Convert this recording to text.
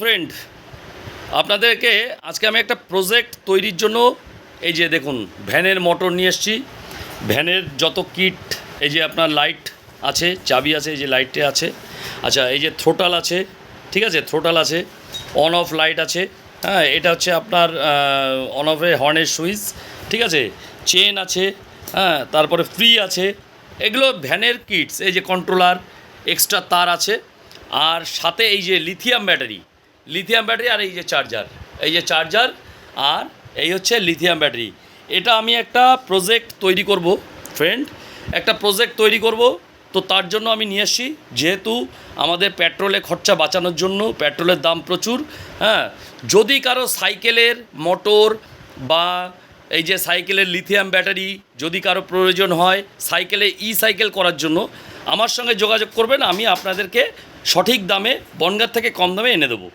Friend, আপনাদেরকে আজকে আমি একটা প্রজেক্ট তৈরির জন্য এই যে দেখুন ভ্যানের মোটর নিয়ে এসেছি। ভ্যানের যত কিট, এই যে আপনার লাইট আছে, চাবি আছে, এই যে লাইটটা আছে, আচ্ছা এই যে থ্রোটাল আছে, ঠিক আছে, থ্রোটাল আছে, অন অফ লাইট আছে, হ্যাঁ এটা হচ্ছে আপনার অন অফে হর্নের সুইচ, ঠিক আছে, চেন আছে, হ্যাঁ তারপরে ফ্রি আছে, এগুলো ভ্যানের কিটস। এই যে কন্ট্রোলার, এক্সট্রা তার আছে, আর সাথে এই যে লিথিয়াম ব্যাটারি আর এই যে চার্জার আর এই হচ্ছে লিথিয়াম ব্যাটারি। এটা আমি একটা প্রজেক্ট তৈরি করব ফ্রেন্ড, একটা প্রজেক্ট তৈরি করব। তো তার জন্য আমি নিয়ে আসছি, যেহেতু আমাদের পেট্রোলে খরচা বাঁচানোর জন্য, পেট্রোলের দাম প্রচুর, হ্যাঁ যদি কারো সাইকেলের মোটর বা এই যে সাইকেলের লিথিয়াম ব্যাটারি যদি কারো প্রয়োজন হয় সাইকেলে সাইকেল করার জন্য, আমার সঙ্গে যোগাযোগ করবেন, আমি আপনাদেরকে সঠিক দামে বনগাঁ থেকে কম দামে এনে দেবো।